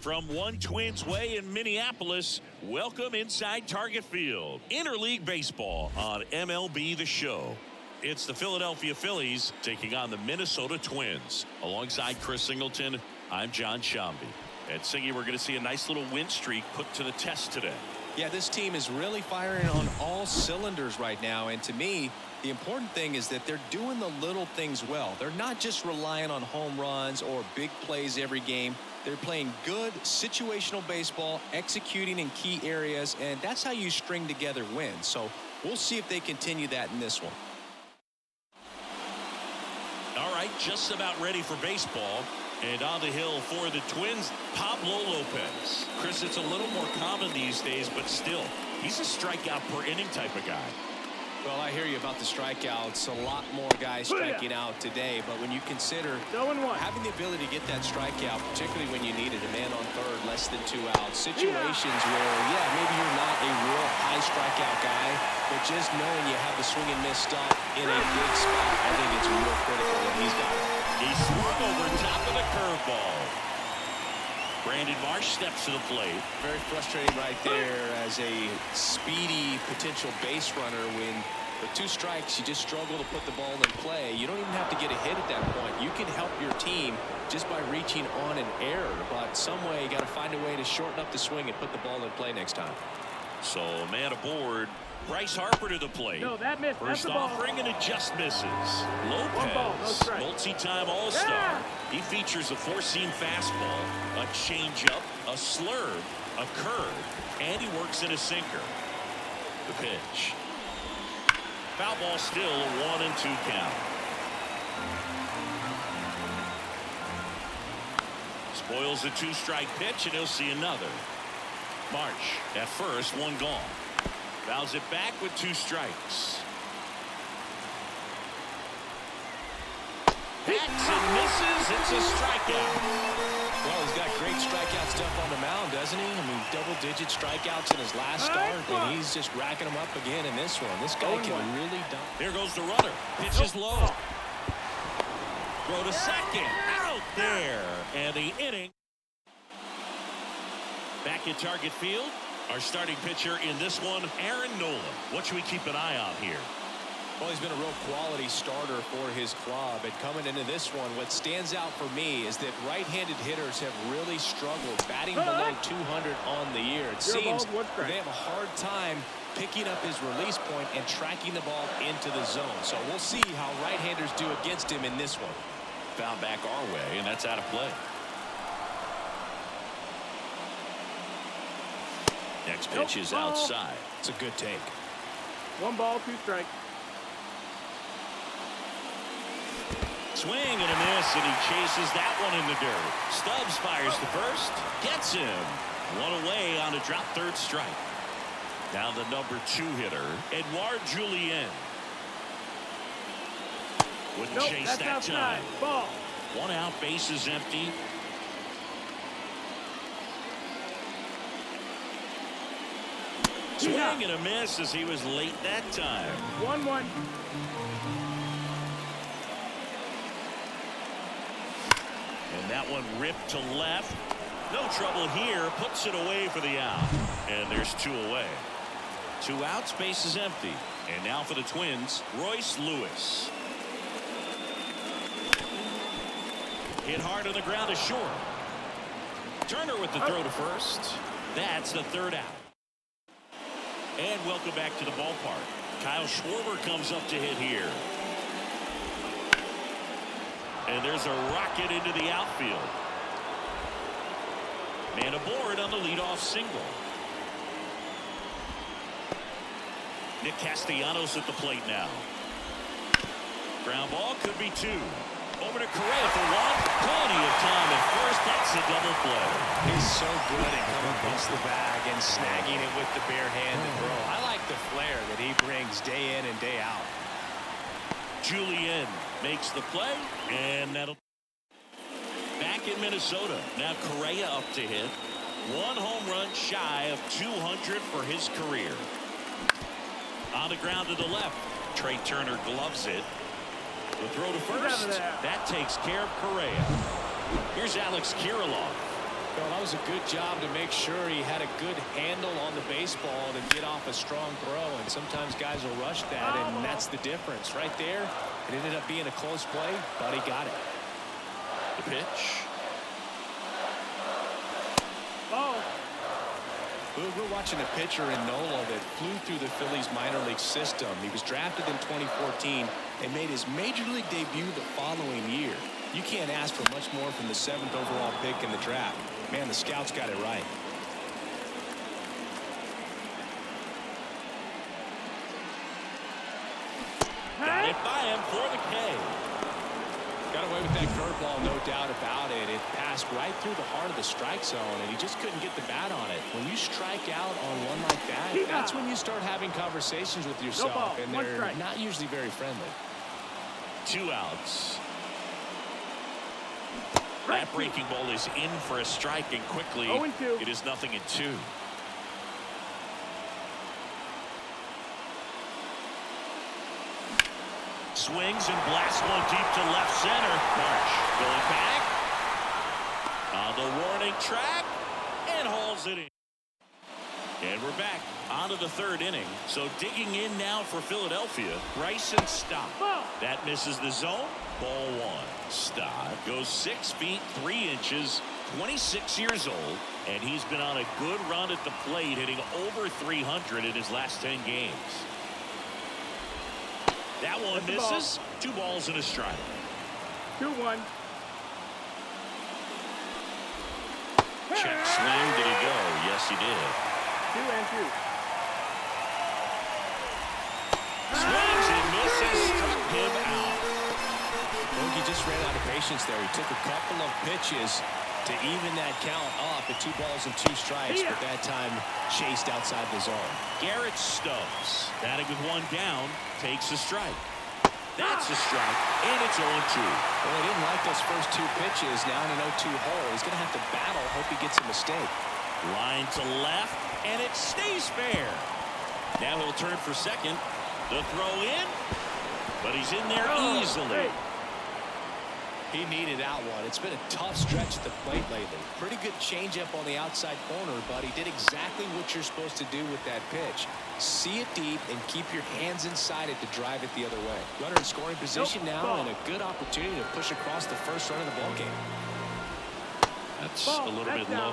From One Twins Way in Minneapolis, welcome inside Target Field. Interleague Baseball on MLB The Show. It's the Philadelphia Phillies taking on the Minnesota Twins. Alongside Chris Singleton, I'm John Shambi. And Singy, we're going to see a nice little win streak put to the test today. Yeah, this team is really firing on all cylinders right now. And to me, the important thing is that they're doing the little things well. They're not just relying on home runs or big plays every game. They're playing good situational baseball, executing in key areas, and that's how you string together wins. So we'll see if they continue that in this one. All right, just about ready for baseball. And on the hill for the Twins, Pablo Lopez. Chris, it's a little more common these days, but still, he's a strikeout per inning type of guy. Well, I hear you about the strikeouts. A lot more guys striking out today. But when you consider having the ability to get that strikeout, particularly when you need it, a man on third, less than 2 outs, situations where, yeah, maybe you're not a real high strikeout guy, but just knowing you have the swing and miss stop in a big spot, I think it's real critical that he's got it. He swung over top of the curveball. Brandon Marsh steps to the plate. Very frustrating right there as a speedy potential base runner. When with 2 strikes, you just struggle to put the ball in play. You don't even have to get a hit at that point. You can help your team just by reaching on an error. But some way, you got to find a way to shorten up the swing and put the ball in play next time. So, man aboard. Bryce Harper to the plate. No, that missed. First offering, and it just misses. Lopez, multi-time All-Star. Yeah. He features a 4-seam fastball, a changeup, a slurve, a curve, and he works in a sinker. The pitch. Foul ball still, a 1-2 count. Spoils a 2-strike pitch, and he'll see another. Marsh at first, 1 gone. Fouls it back with 2 strikes. Hacks and misses. It's a strikeout. Well, he's got great strikeout stuff on the mound, doesn't he? I mean, double-digit strikeouts in his last start, and he's just racking them up again in this one. This guy can really dump. There goes the runner. Pitch is low. Throw to second. Out there. And the inning. Back at Target Field. Our starting pitcher in this one, Aaron Nola. What should we keep an eye on here? Well, he's been a real quality starter for his club. And coming into this one, what stands out for me is that right-handed hitters have really struggled batting below 200 on the year. It seems they have a hard time picking up his release point and tracking the ball into the zone. So we'll see how right-handers do against him in this one. Foul back our way, and that's out of play. Next pitch is outside. It's a good take. 1 ball, 2 strikes. Swing and a miss, and he chases that one in the dirt. Stubbs fires the first. Gets him. 1 away on a drop third strike. Now the number 2 hitter, Edouard Julien. Wouldn't chase that time. Ball. 1 out, base is empty. Swing and a miss as he was late that time. 1-1. And that one ripped to left. No trouble here. Puts it away for the out. And there's 2 away. 2 outs, base is empty. And now for the Twins, Royce Lewis. Hit hard on the ground to short. Turner with the throw to first. That's the 3rd out. And welcome back to the ballpark. Kyle Schwarber comes up to hit here. And there's a rocket into the outfield. Man aboard on the leadoff single. Nick Castellanos at the plate now. Ground ball could be 2. Over to Correa for 1. Plenty of time at first. That's a double play. He's so good at coming against the bag and snagging it with the bare hand and throw. I like the flair that he brings day in and day out. Julien makes the play, and that'll back in Minnesota. Now Correa up to hit. 1 home run shy of 200 for his career. On the ground to the left. Trey Turner gloves it. The throw to first. That takes care of Correa. Here's Alex Kirilloff. Well, that was a good job to make sure he had a good handle on the baseball to get off a strong throw. And sometimes guys will rush that, and that's the difference. Right there, it ended up being a close play, but he got it. The pitch. Ball. We're watching a pitcher in Nola that flew through the Phillies minor league system. He was drafted in 2014 and made his major league debut the following year. You can't ask for much more from the 7th overall pick in the draft. Man, the scouts got it right. Got it by him for the K. Got away with that curveball, no doubt about it. It passed right through the heart of the strike zone, and he just couldn't get the bat on it. When you strike out on one like that, that's when you start having conversations with yourself, and they're not usually very friendly. 2 outs. That breaking ball is in for a strike, and quickly it is 0-2. Swings and blasts one deep to left center. Marsh going back on the warning track and hauls it in. And we're back onto the 3rd inning. So digging in now for Philadelphia. Bryson Stott. That misses the zone. Ball 1. Stott goes 6 feet 3 inches, 26 years old, and he's been on a good run at the plate, hitting over 300 in his last 10 games. That one misses. 2 balls and a strike. 2-1. Check swing. Did he go? Yes, he did. 2-2. Swings and misses. Struck him out. He just ran out of patience there. He took a couple of pitches to even that count up at 2 balls and 2 strikes, but that time chased outside the zone. Garrett Stubbs, batting with 1 down, takes a strike. That's a strike, and it's 0-2. Well, he didn't like those first 2 pitches. Now in an 0-2 hole, he's going to have to battle. Hope he gets a mistake. Line to left, and it stays fair. Now he'll turn for second. The throw in, but he's in there easily. He needed that one. It's been a tough stretch at the plate lately. Pretty good changeup on the outside corner, but he did exactly what you're supposed to do with that pitch. See it deep and keep your hands inside it to drive it the other way. Runner in scoring position now, and a good opportunity to push across the first run of the ball game. That's a little bit low.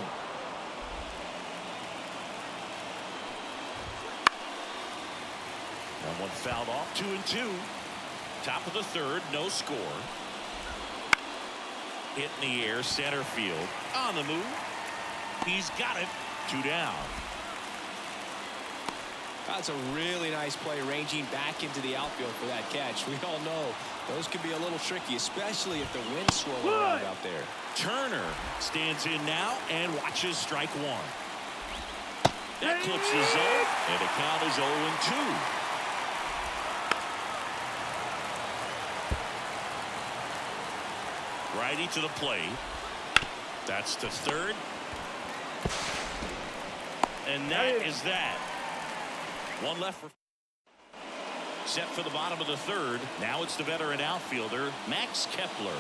That one fouled off. 2-2. Top of the 3rd, no score. Hit in the air, center field. On the move. He's got it. 2 down. That's a really nice play, ranging back into the outfield for that catch. We all know those can be a little tricky, especially if the wind's swirling around out there. Turner stands in now and watches strike 1. That clips the zone, and the count is 0-2. Righty to the plate. That's to 3rd. And that is that. 1 left for. Set for the bottom of the 3rd. Now it's the veteran outfielder, Max Kepler.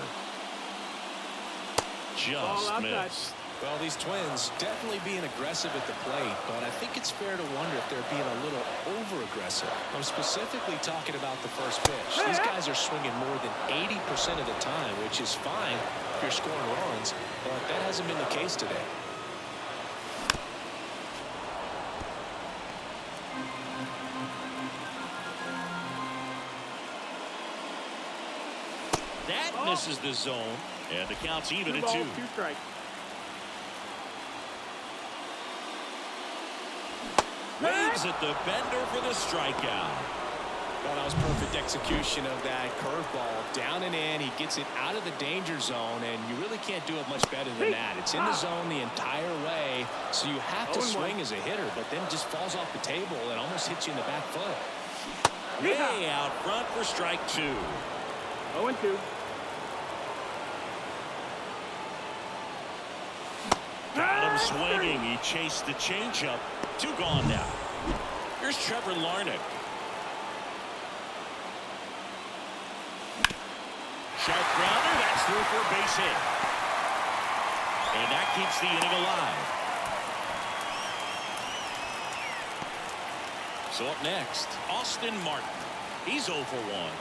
Just missed. Well, these Twins definitely being aggressive at the plate, but I think it's fair to wonder if they're being a little over-aggressive. I'm specifically talking about the first pitch. These guys are swinging more than 80% of the time, which is fine if you're scoring runs, but that hasn't been the case today. That misses the zone, and the count's even at 2. 2 strikes. Waves at the bender for the strikeout. Well, that was perfect execution of that curveball. Down and in, he gets it out of the danger zone, and you really can't do it much better than that. It's in the zone the entire way, so you have to swing as a hitter, but then it just falls off the table and almost hits you in the back foot. Way out front for strike 2. 0-2. Got him swinging. He chased the changeup. 2 gone now. Here's Trevor Larnach. Sharp grounder. That's through for a base hit. And that keeps the inning alive. So up next, Austin Martin. He's 0 for 1.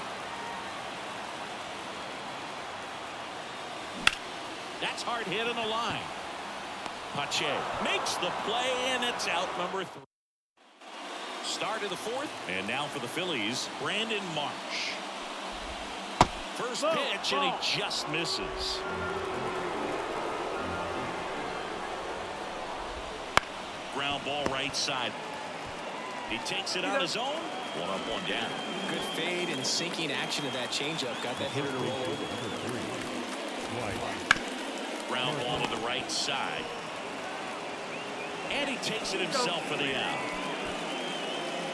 That's hard hit on the line. Pache makes the play, and it's out number 3. Start of the 4th, and now for the Phillies, Brandon Marsh. First pitch, and he just misses. Ground ball right side. He takes it on his own. 1 up, 1 down. Good fade and sinking action of that changeup. Got that hitter to roll over. Ground ball to the right side. And he takes it himself for the out.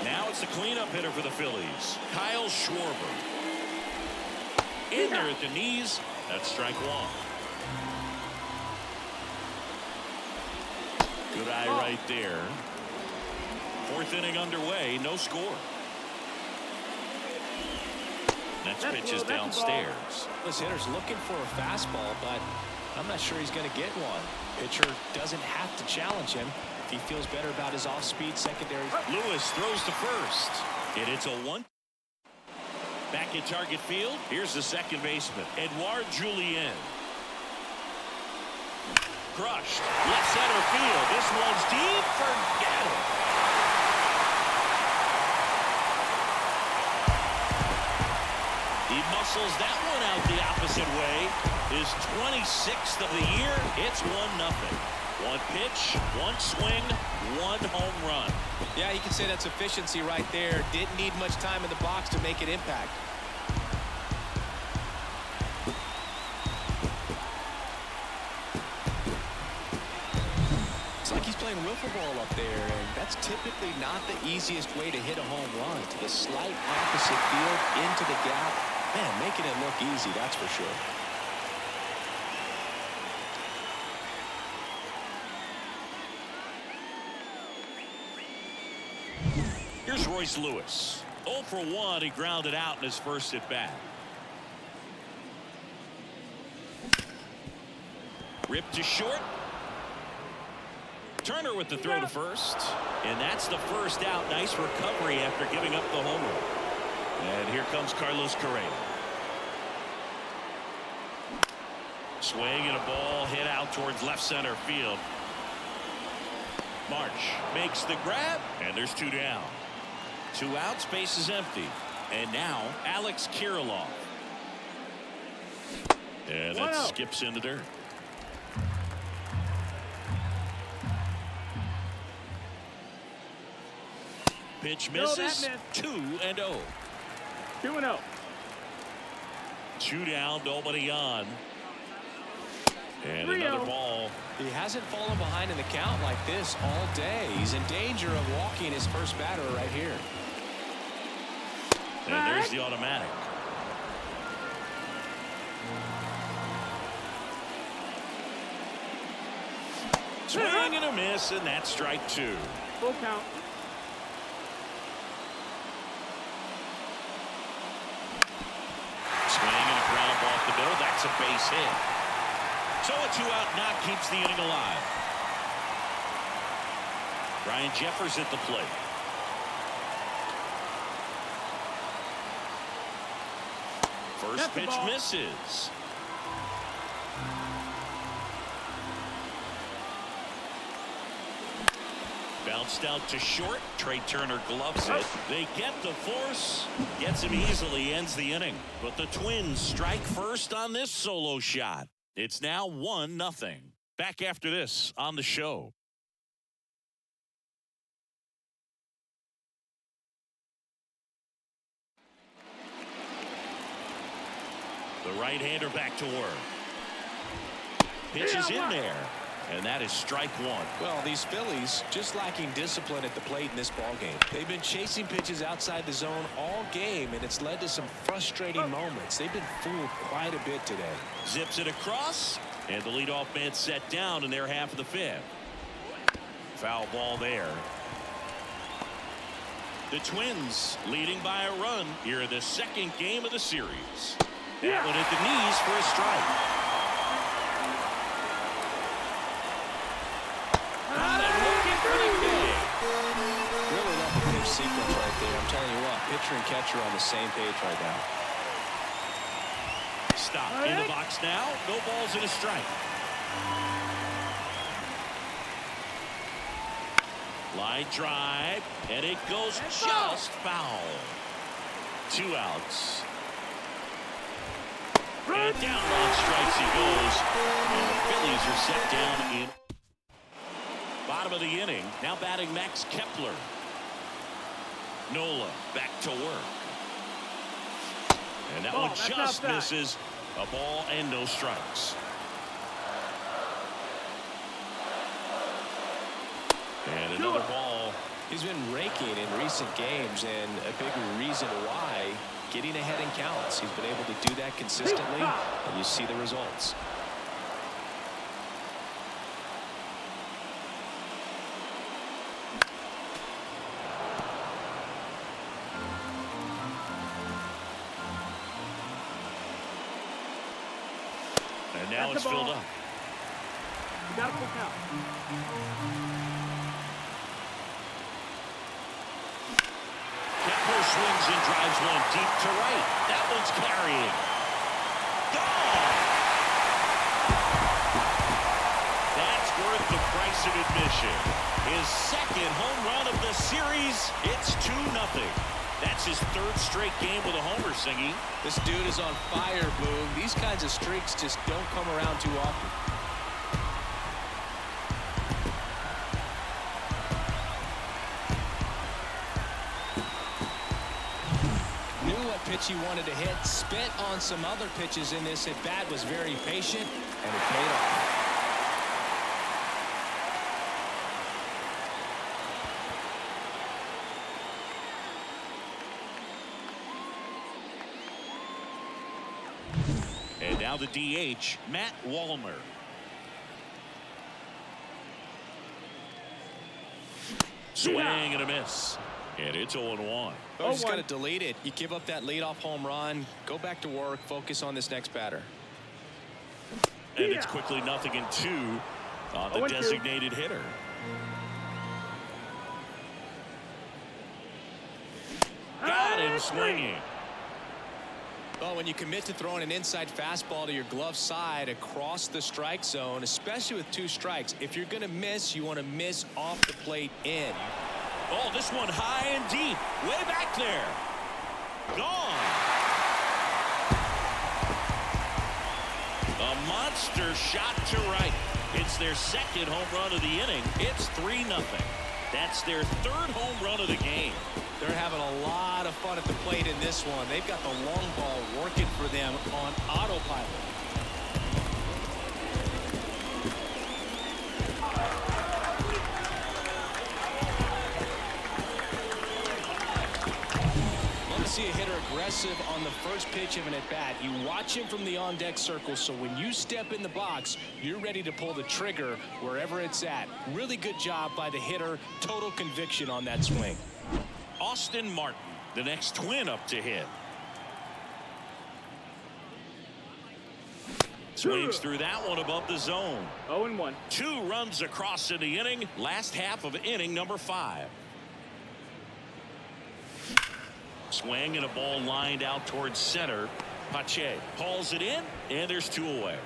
Now it's the cleanup hitter for the Phillies, Kyle Schwarber. In there at the knees. That's strike 1. Good eye right there. 4th inning underway, no score. Next pitch is downstairs. This hitter's looking for a fastball, but I'm not sure he's going to get one. Pitcher doesn't have to challenge him if he feels better about his off-speed secondary. Lewis throws to first. And it's a 1. Back at target field, here's the second baseman, Edouard Julien. Crushed. Left center field. This one's deep. Forget it. He muscles that one out the opposite way. His 26th of the year. It's 1-0. 1 pitch, 1 swing, 1 home run. Yeah, you can say that's efficiency right there. Didn't need much time in the box to make it impact. It's like he's playing wiffle ball up there, and that's typically not the easiest way to hit a home run. To the slight opposite field, into the gap. Man, making it look easy, that's for sure. Here's Royce Lewis. 0 for 1. He grounded out in his first at bat. Ripped to short. Turner with the throw to first. And that's the first out. Nice recovery after giving up the home run. And here comes Carlos Correa. Swing and a ball hit out towards left center field. Marsh makes the grab, and there's 2 down. 2 outs, base is empty. And now Alex Kirilloff. And that skips into dirt. Pitch misses. 2-0. 2-0. 2 down, nobody on. And another ball. He hasn't fallen behind in the count like this all day. He's in danger of walking his first batter right here. And there's the automatic. Swing and a miss, and that's strike 2. Full count. Swing and a ground ball off the middle. That's a base hit. So a 2-out knock keeps the inning alive. Ryan Jeffers at the plate. First pitch misses. Bounced out to short. Trey Turner gloves it. They get the force. Gets him easily. Ends the inning. But the Twins strike first on this solo shot. It's now 1-0. Back after this on the show. The right-hander back to work. Pitch is in there. And that is strike 1. Well, these Phillies just lacking discipline at the plate in this ballgame. They've been chasing pitches outside the zone all game, and it's led to some frustrating moments. They've been fooled quite a bit today. Zips it across, and the leadoff man set down in their half of the 5th. Foul ball there. The Twins leading by a run here in the second game of the series. That one at the knees for a strike. Really love the pitch sequence right there. I'm telling you what, pitcher and catcher on the same page right now. Stop in the box now. No balls and a strike. Line drive, and it goes just foul. 2 outs. And down on strikes he goes. And the Phillies are set down in bottom of the inning. Now batting Max Kepler. Nola back to work. And that one just misses. A ball and no strikes. And another ball. He's been raking in recent games, and a big reason why, getting ahead in counts. He's been able to do that consistently, and you see the results. And now it's filled up. You got a full count. Kepler swings and drives one deep to right. That one's carrying. Gone! That's worth the price of admission. His second home run of the series. It's 2-0. That's his 3rd straight game with a homer, Singy. This dude is on fire, Boom. These kinds of streaks just don't come around too often. Knew what pitch he wanted to hit. Spent on some other pitches in this at bat. Was very patient, and it paid off. And now the DH, Matt Wallner. Swing and a miss. And it's 0-1. Oh, just got to delete it. You give up that leadoff home run, go back to work, focus on this next batter. And it's quickly 0-2 on the designated hitter. Got him swinging. Well, when you commit to throwing an inside fastball to your glove side across the strike zone, especially with 2 strikes, if you're going to miss, you want to miss off the plate in. Oh, this one high and deep. Way back there. Gone. A monster shot to right. It's their 2nd home run of the inning. It's 3-0. That's their 3rd home run of the game. They're having a lot of fun at the plate in this one. They've got the long ball working for them on autopilot. Love to see a hitter aggressive on the first pitch of an at-bat. You watch him from the on-deck circle, so when you step in the box, you're ready to pull the trigger wherever it's at. Really good job by the hitter. Total conviction on that swing. Austin Martin, the next Twin up to hit. Swings through that one above the zone. 0-1. 2 runs across in the inning. Last half of inning number 5. Swing and a ball lined out towards center. Pache hauls it in, and there's 2 away.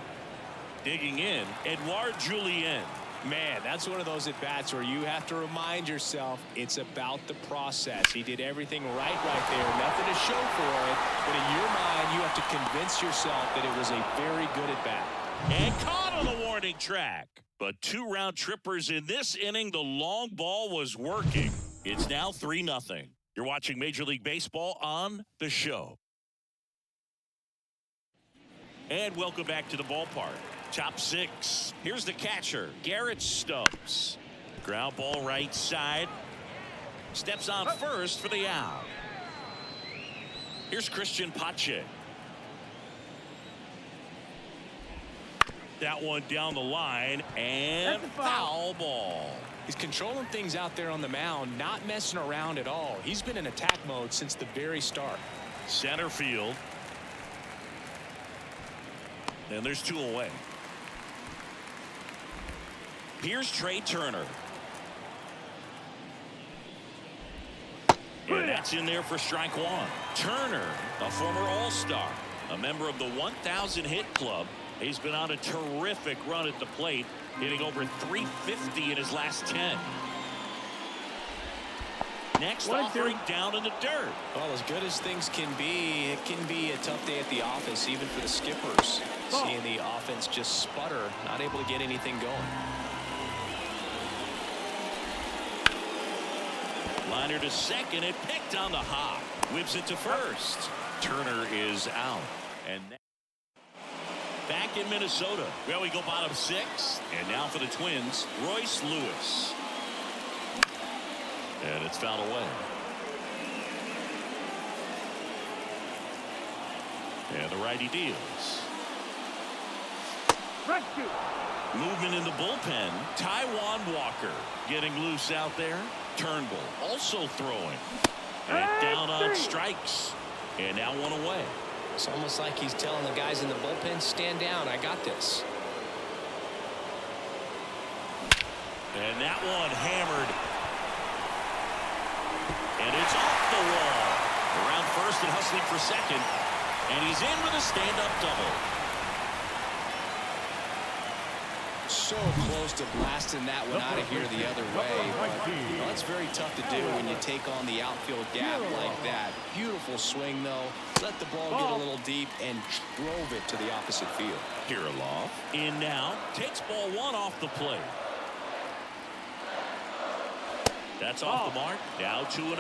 Digging in, Edouard Julien. Man, that's one of those at-bats where you have to remind yourself it's about the process. He did everything right there. Nothing to show for it. But in your mind, you have to convince yourself that it was a very good at-bat. And caught on the warning track. But 2 round trippers in this inning. The long ball was working. It's now 3-0. You're watching Major League Baseball on the show. And welcome back to the ballpark. Top 6. Here's the catcher, Garrett Stubbs. Ground ball right side. Steps on first for the out. Here's Christian Pache. That one down the line, and foul ball. He's controlling things out there on the mound, not messing around at all. He's been in attack mode since the very start. Center field. And there's 2 away. Here's Trey Turner. That's in there for strike one. Turner, a former All-Star, a member of the 1,000 hit club. He's been on a terrific run at the plate, hitting over 350 in his last 10. Next offering down in the dirt. Well, as good as things can be, it can be a tough day at the office, even for the skippers. Seeing the offense just sputter, not able to get anything going. Liner to second, it picked on the hop. Whips it to first. Turner is out. And back in Minnesota. Well, we go bottom 6. And now for the Twins, Royce Lewis. And it's fouled away. And the righty deals. Movement in the bullpen. Taijuan Walker getting loose out there. Turnbull also throwing. And down on strikes. And now one away. It's almost like he's telling the guys in the bullpen, stand down, I got this. And that one hammered. And it's off the wall. Around first and hustling for second. And he's in with a stand-up double. So close to blasting that one out of here the other way. But that's very tough to do when you take on the outfield gap like that. Beautiful swing, though. Let the ball get a little deep and drove it to the opposite field. Kirilloff in now. Takes ball one off the plate. That's off the mark. Now 2-0.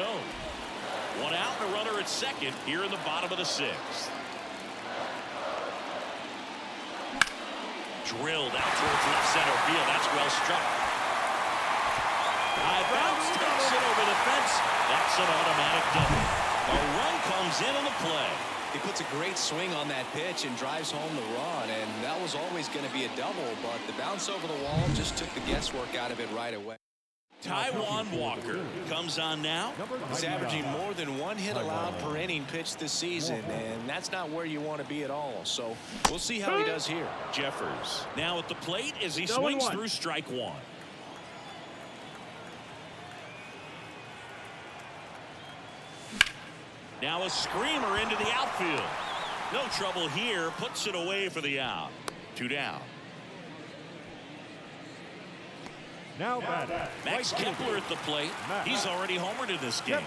One out and a runner at second here in the bottom of the 6th. Drilled out towards left center field. That's well struck. High bounce, takes it over the fence. That's an automatic double. A run comes in on the play. He puts a great swing on that pitch and drives home the run, and that was always going to be a double, but the bounce over the wall just took the guesswork out of it right away. Taijuan Walker comes on now. He's averaging more than 1 hit allowed per inning pitched this season, and that's not where you want to be at all. So we'll see how he does here. Jeffers now at the plate as he swings through strike one. Now a screamer into the outfield. No trouble here. Puts it away for the out. 2 down. Now Max Kepler at the plate. He's already homered in this game.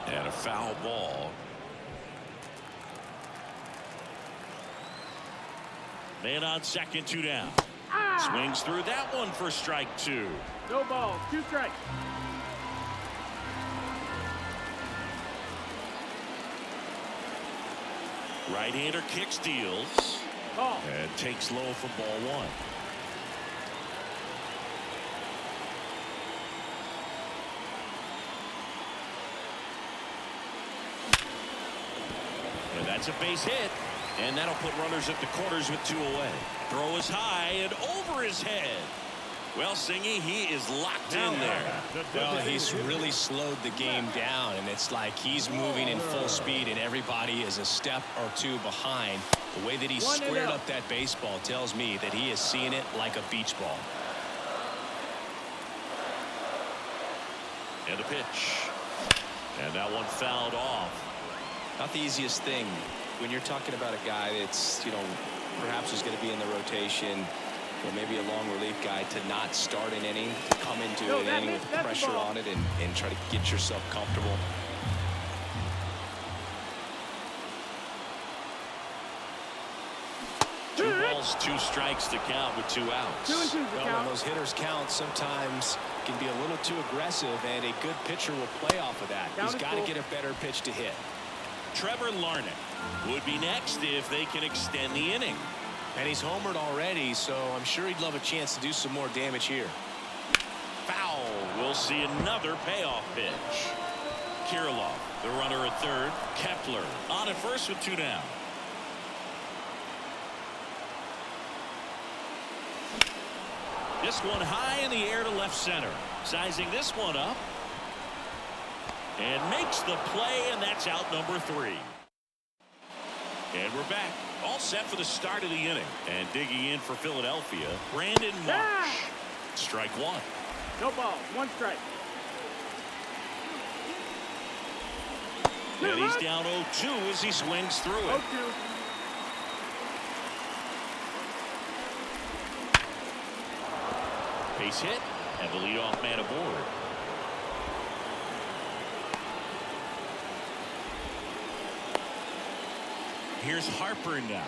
And a foul ball. Man on second, 2 down. Swings through that one for strike 2. No ball, 2 strikes. Right-hander kicks, deals. And takes low for ball 1. And that's a base hit. And that'll put runners at the corners with 2 away. Throw is high and over his head. Well, Singy, he is locked in there. Well, he's really slowed the game down, and it's like he's moving in full speed, and everybody is a step or 2 behind. The way that he squared up that baseball tells me that he is seeing it like a beach ball. And a pitch. And that one fouled off. Not the easiest thing when you're talking about a guy that's, perhaps is going to be in the rotation, or maybe a long relief guy, to not start an inning, to come into an inning with pressure on it and try to get yourself comfortable. Two balls, 2 strikes to count with 2 outs. Well, when those hitters count, sometimes can be a little too aggressive, and a good pitcher will play off of that. He's got to get a better pitch to hit. Trevor Larnach would be next if they can extend the inning. And he's homered already, so I'm sure he'd love a chance to do some more damage here. Foul. We'll see another payoff pitch. Kirilloff, the runner at third. Kepler on at first with 2 down. This one high in the air to left center. Sizing this one up. And makes the play, and that's out number 3. And we're back. All set for the start of the inning. And digging in for Philadelphia, Brandon Marsh. Strike 1. No ball, 1 strike. And he's down 0-2 as he swings through it. 0-2. Base hit, and the leadoff man aboard. Here's Harper now.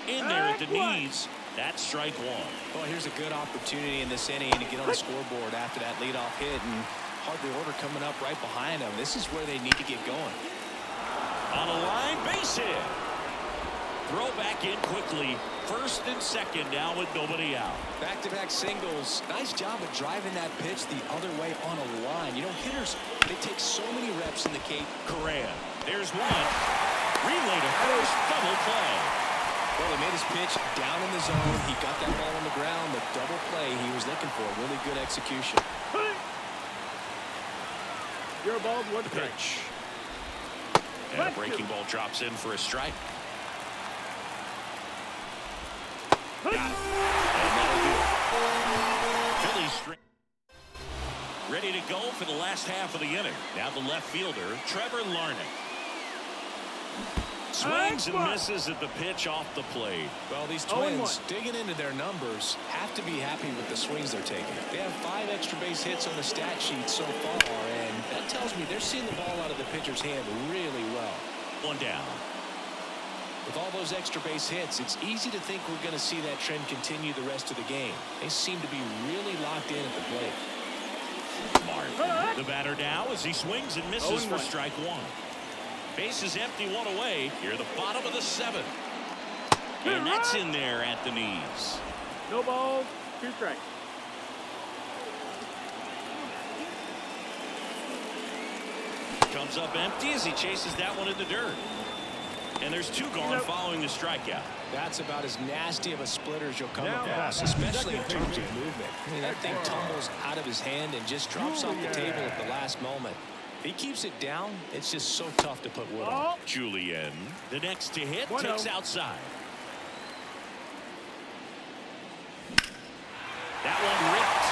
In there at the knees. That's strike one. Well, here's a good opportunity in this inning to get on the scoreboard after that leadoff hit, and hardly order coming up right behind them. This is where they need to get going. On a line, base hit. Throw back in quickly. First and second now with nobody out. Back-to-back singles. Nice job of driving that pitch the other way on a line. You know, hitters, they take so many reps in the Cape. Correa. There's one. Relay to first. Double play. Well, he made his pitch down in the zone. He got that ball on the ground. The double play he was looking for. Really good execution. Your ball, one strike. Pitch. And a breaking ball drops in for a strike. Got it. And that'll do it. Phillies ready to go for the last half of the inning. Now the left fielder, Trevor Larnach. Swings and misses at the pitch off the plate. Well, these Twins, digging into their numbers, have to be happy with the swings they're taking. They have 5 extra base hits on the stat sheet so far, and that tells me they're seeing the ball out of the pitcher's hand really well. One down. With all those extra base hits, it's easy to think we're going to see that trend continue the rest of the game. They seem to be really locked in at the plate. Martin, the batter now as he swings and misses for strike one. Base is empty, one away. Here at the bottom of the 7th. And that's in there at the knees. No balls, 2 strikes. Comes up empty as he chases that one in the dirt. And there's 2 gone following the strikeout. That's about as nasty of a splitter as you'll come across, especially in terms of movement. I mean, that thing tumbles out of his hand and just drops off the table at the last moment. If he keeps it down, it's just so tough to put wood on. Julien, the next to hit, takes outside. That one ripped.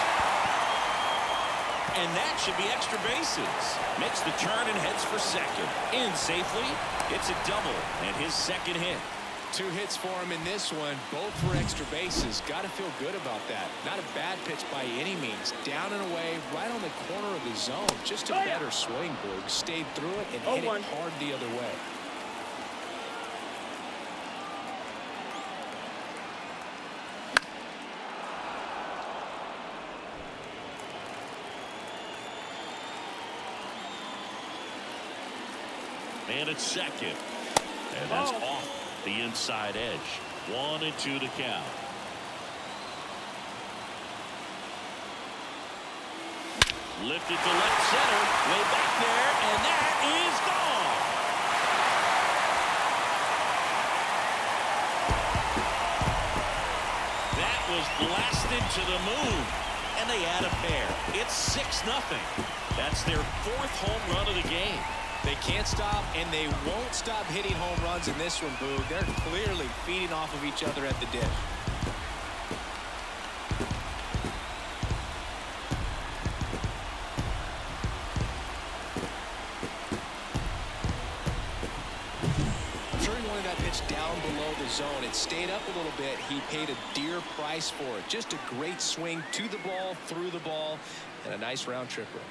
And that should be extra bases. Makes the turn and heads for second. In safely. It's a double and his second hit. 2 hits for him in this one, both for extra bases. Got to feel good about that. Not a bad pitch by any means. Down and away, right on the corner of the zone. Just a better swing, Boog. Stayed through it and hit it hard the other way. Man at second. And that's off the inside edge. 1-2 to count. Lifted to left center. Way back there. And that is gone. That was blasted to the moon. And they add a pair. It's 6-0. That's their 4th home run of the game. They can't stop, and they won't stop hitting home runs in this one, Boog. They're clearly feeding off of each other at the dish. I'm sure he wanted that pitch down below the zone. It stayed up a little bit. He paid a dear price for it. Just a great swing to the ball, through the ball, and a nice round tripper.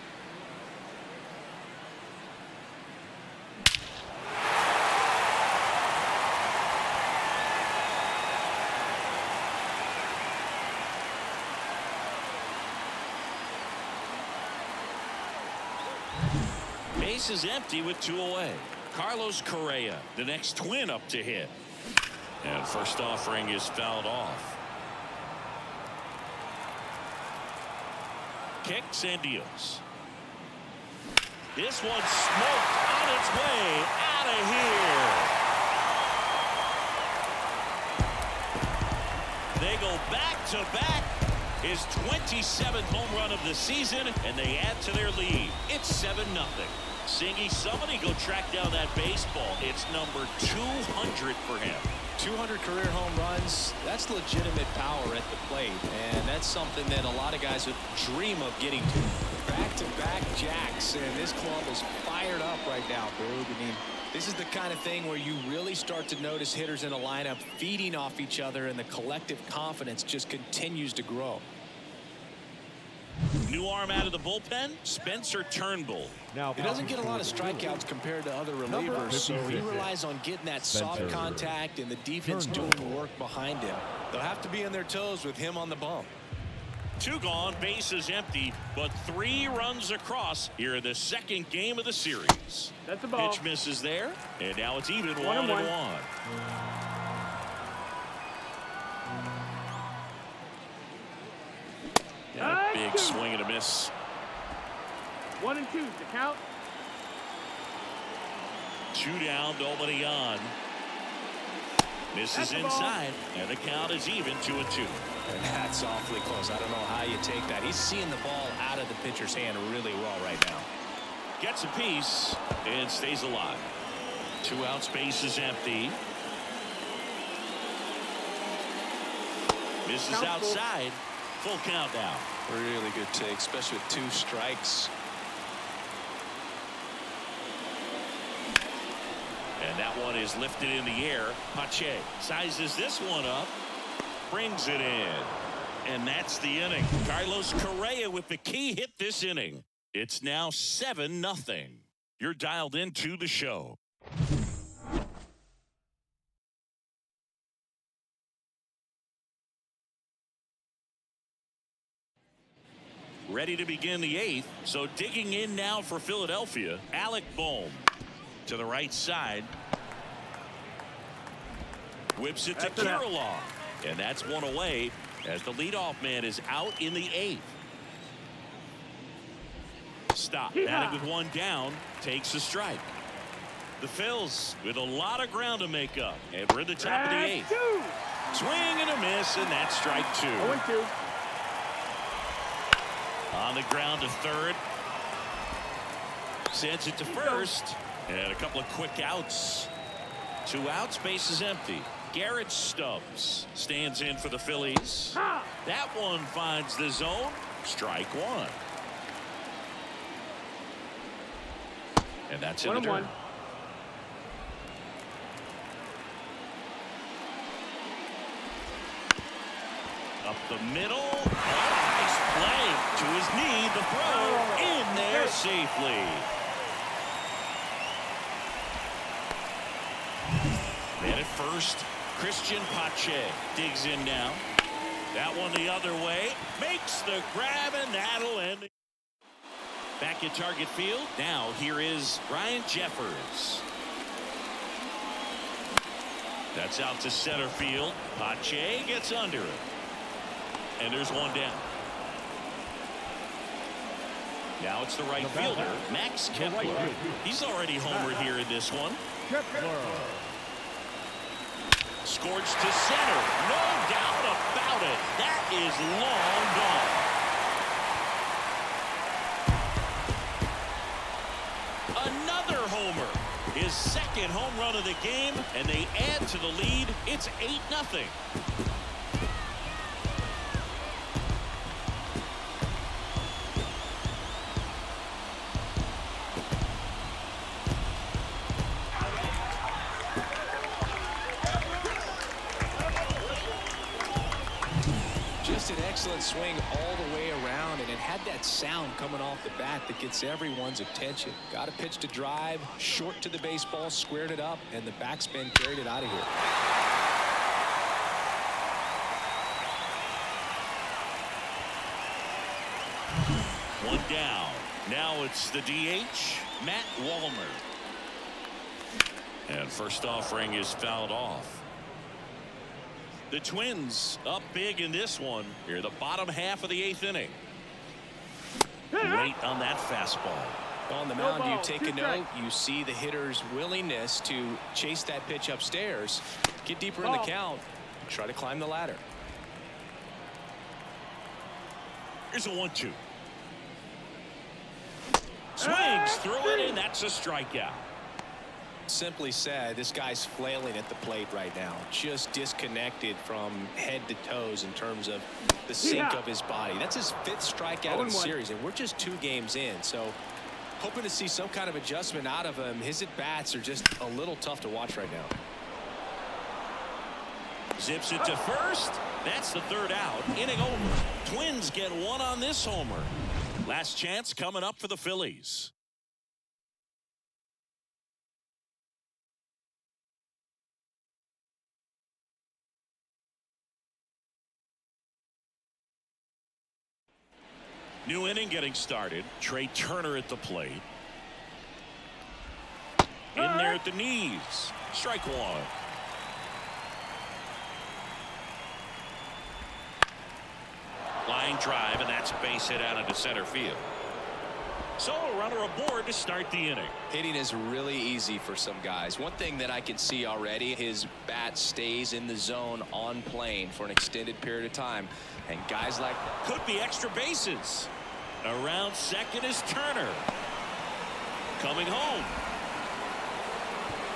Base is empty with 2 away. Carlos Correa, the next Twin up to hit. And first offering is fouled off. Kicks and deals. This one smoked on its way out of here. They go back to back. His 27th home run of the season, and they add to their lead. It's 7-0. Singy, somebody go track down that baseball. It's number 200 for him. 200 career home runs. That's legitimate power at the plate, and that's something that a lot of guys would dream of getting to. Back-to-back jacks, and this club is fired up right now. This is the kind of thing where you really start to notice hitters in a lineup feeding off each other, and the collective confidence just continues to grow. New arm out of the bullpen, Spencer Turnbull. Now, He doesn't get a lot of strikeouts compared to other relievers, so he relies on getting that soft contact and the defense doing the work behind him. They'll have to be on their toes with him on the bump. 2 gone, bases empty, but 3 runs across here in the second game of the series. That's the ball. Pitch misses there, and now it's even 1-1. Yeah, big swing and a miss. 1 and 2 to count. 2 down, nobody on. Misses inside, and the count is even 2-2. And that's awfully close. I don't know how you take that. He's seeing the ball out of the pitcher's hand really well right now. Gets a piece and stays alive. 2 outs, base is empty. Misses outside. Full count now. Really good take, especially with 2 strikes. And that one is lifted in the air. Pache sizes this one up. Brings it in. And that's the inning. Carlos Correa with the key hit this inning. It's now 7-0. You're dialed into the show. Ready to begin the 8th. So digging in now for Philadelphia, Alec Bohm to the right side. Whips it to Kirilloff. And that's one away as the leadoff man is out in the 8th. Stop. Batted with 1 down. Takes a strike. The Phils with a lot of ground to make up. And we're at the top of the 8th. Swing and a miss, and that's strike 2. 0-2. On the ground to third. Sends it to first. And a couple of quick outs. 2 outs, base is empty. Garrett Stubbs stands in for the Phillies. That one finds the zone. Strike 1. And that's in the dirt. Up the middle. Oh, nice play. To his knee. The throw in there safely. And at first, Christian Pache digs in now. That one the other way. Makes the grab, and that'll end. Back at target field. Now here is Ryan Jeffers. That's out to center field. Pache gets under it. And there's 1 down. Now it's the right fielder, Max Kepler. He's already homered here in this one. Scorched to center. No doubt about it. That is long gone. Another homer. His 2nd home run of the game, and they add to the lead. It's 8-0. Excellent swing all the way around, and it had that sound coming off the bat that gets everyone's attention. Got a pitch to drive, short to the baseball, squared it up, and the backspin carried it out of here. One down. Now it's the DH, Matt Wallner. And first offering is fouled off. The Twins up big in this one. Here, the bottom half of the 8th inning. Late on that fastball. On the mound, you take a note. You see the hitter's willingness to chase that pitch upstairs, get deeper in the count, try to climb the ladder. Here's a 1-2. Swings through it, and that's a strikeout. Simply said, this guy's flailing at the plate right now, just disconnected from head to toes in terms of the sink of his body. That's his 5th strikeout of the series, and we're just 2 games in. So hoping to see some kind of adjustment out of him. His at-bats are just a little tough to watch right now. Zips it to first. That's the 3rd out. Inning over. Twins get 1 on this homer. Last chance coming up for the Phillies. New inning getting started. Trey Turner at the plate. In there at the knees. Strike 1. Line drive, and that's base hit out into center field. So a runner aboard to start the inning. Hitting is really easy for some guys. One thing that I can see already, his bat stays in the zone on plane for an extended period of time. And guys like that. Could be extra bases. Around second is Turner. Coming home.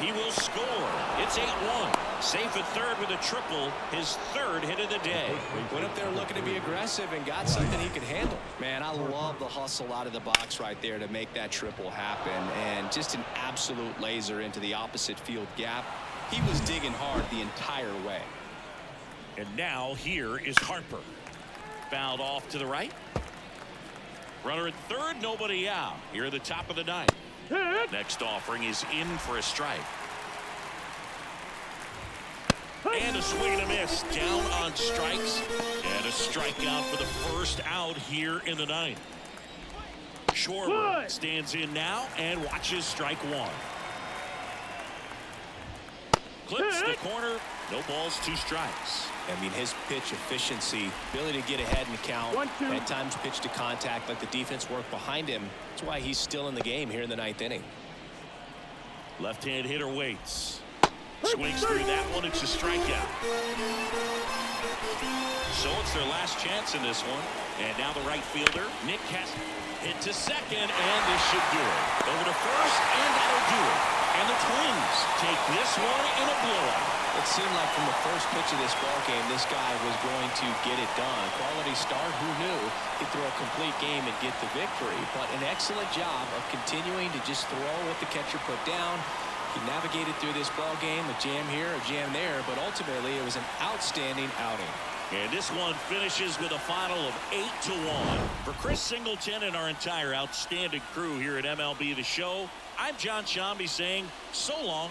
He will score. It's 8-1. Safe at third with a triple. His 3rd hit of the day. Went up there looking to be aggressive and got something he could handle. Man, I love the hustle out of the box right there to make that triple happen. And just an absolute laser into the opposite field gap. He was digging hard the entire way. And now here is Harper. Fouled off to the right. Runner at third, nobody out. Here at the top of the 9th. Next offering is in for a strike. And a swing and a miss. Down on strikes. And a strikeout for the 1st out here in the 9th. Schwarber stands in now and watches strike 1. Clips the corner. No balls, 2 strikes. I mean, his pitch efficiency, ability to get ahead in the count, at times pitch to contact, like the defense work behind him. That's why he's still in the game here in the 9th inning. Left-hand hitter waits. Swings through that one. It's a strikeout. So it's their last chance in this one. And now the right fielder, Nick Cass, hit to second, and this should do it. Over to first, and that'll do it. And the Twins take this one in a blowout. It seemed like from the first pitch of this ballgame, this guy was going to get it done. Quality start, who knew he'd throw a complete game and get the victory. But an excellent job of continuing to just throw what the catcher put down. He navigated through this ballgame, a jam here, a jam there, but ultimately it was an outstanding outing. And this one finishes with a final of 8-1. For Chris Singleton and our entire outstanding crew here at MLB The Show, I'm John Shambi saying so long.